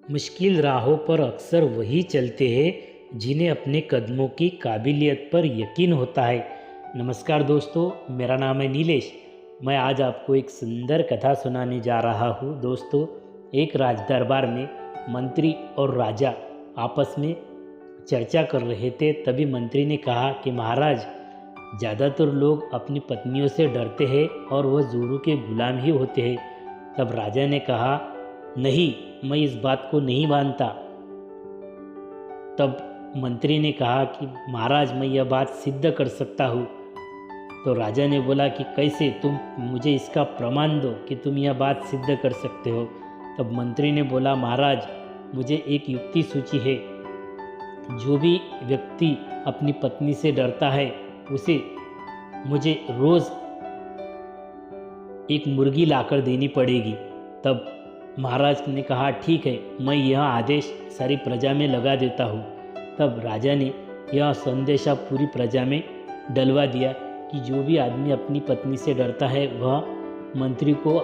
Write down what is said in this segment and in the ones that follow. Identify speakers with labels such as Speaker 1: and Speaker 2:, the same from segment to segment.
Speaker 1: मुश्किल राहों पर अक्सर वही चलते हैं जिन्हें अपने कदमों की काबिलियत पर यकीन होता है। नमस्कार दोस्तों, मेरा नाम है नीलेश। मैं आज आपको एक सुंदर कथा सुनाने जा रहा हूँ। दोस्तों, एक राज दरबार में मंत्री और राजा आपस में चर्चा कर रहे थे। तभी मंत्री ने कहा कि महाराज, ज़्यादातर लोग अपनी पत्नियों से डरते हैं और वह जोरू के गुलाम ही होते हैं। तब राजा ने कहा, नहीं, मैं इस बात को नहीं मानता। तब मंत्री ने कहा कि महाराज, मैं यह बात सिद्ध कर सकता हूँ। तो राजा ने बोला कि कैसे, तुम मुझे इसका प्रमाण दो कि तुम यह बात सिद्ध कर सकते हो। तब मंत्री ने बोला, महाराज, मुझे एक युक्ति सूची है। जो भी व्यक्ति अपनी पत्नी से डरता है उसे मुझे रोज़ एक मुर्गी लाकर देनी पड़ेगी। तब महाराज ने कहा, ठीक है, मैं यह आदेश सारी प्रजा में लगा देता हूँ। तब राजा ने यह संदेशा पूरी प्रजा में डलवा दिया कि जो भी आदमी अपनी पत्नी से डरता है वह मंत्री को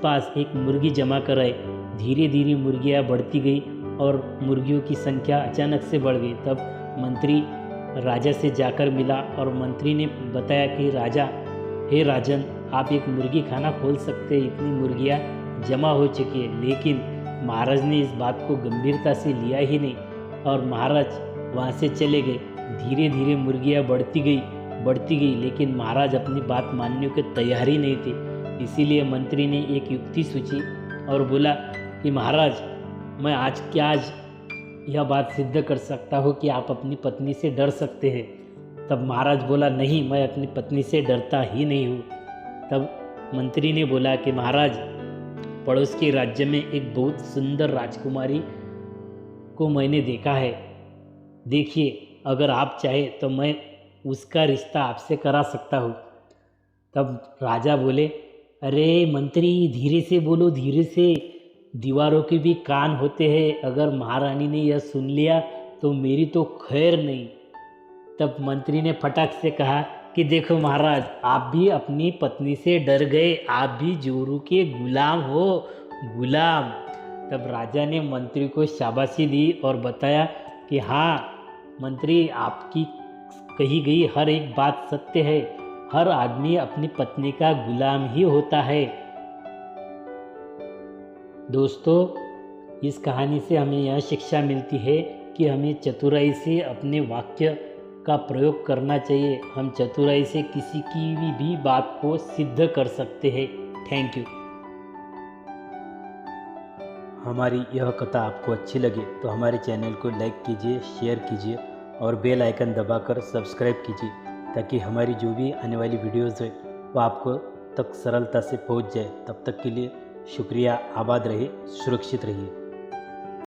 Speaker 1: पास एक मुर्गी जमा कराए। धीरे धीरे मुर्गियाँ बढ़ती गई और मुर्गियों की संख्या अचानक से बढ़ गई। तब मंत्री राजा से जाकर मिला और मंत्री ने बताया कि राजा, हे राजन, आप एक मुर्गी खाना खोल सकते हैं, इतनी मुर्गियाँ जमा हो चुकी है। लेकिन महाराज ने इस बात को गंभीरता से लिया ही नहीं और महाराज वहाँ से चले गए। धीरे धीरे मुर्गियाँ बढ़ती गई, लेकिन महाराज अपनी बात मानने के तैयार ही नहीं थे। इसीलिए मंत्री ने एक युक्ति सोची और बोला कि महाराज, मैं आज यह बात सिद्ध कर सकता हूँ कि आप अपनी पत्नी से डर सकते हैं। तब महाराज बोला, नहीं, मैं अपनी पत्नी से डरता ही नहीं हूँ। तब मंत्री ने बोला कि महाराज, पड़ोस के राज्य में एक बहुत सुंदर राजकुमारी को मैंने देखा है। देखिए, अगर आप चाहे तो मैं उसका रिश्ता आपसे करा सकता हूँ। तब राजा बोले, अरे मंत्री, धीरे से बोलो, धीरे से, दीवारों के भी कान होते हैं। अगर महारानी ने यह सुन लिया तो मेरी तो खैर नहीं। तब मंत्री ने फटाक से कहा कि देखो महाराज, आप भी अपनी पत्नी से डर गए, आप भी जोरू के गुलाम हो, गुलाम। तब राजा ने मंत्री को शाबाशी दी और बताया कि हाँ मंत्री, आपकी कही गई हर एक बात सत्य है। हर आदमी अपनी पत्नी का गुलाम ही होता है। दोस्तों, इस कहानी से हमें यह शिक्षा मिलती है कि हमें चतुराई से अपने वाक्य का प्रयोग करना चाहिए। हम चतुराई से किसी की भी बात को सिद्ध कर सकते हैं। Thank you. हमारी यह कथा आपको अच्छी लगे तो हमारे चैनल को लाइक कीजिए, शेयर कीजिए और बेल आइकन दबाकर सब्सक्राइब कीजिए, ताकि हमारी जो भी आने वाली वीडियोज़ है वो आपको तक सरलता से पहुंच जाए। तब तक के लिए शुक्रिया। आबाद रहिए, सुरक्षित रहिए।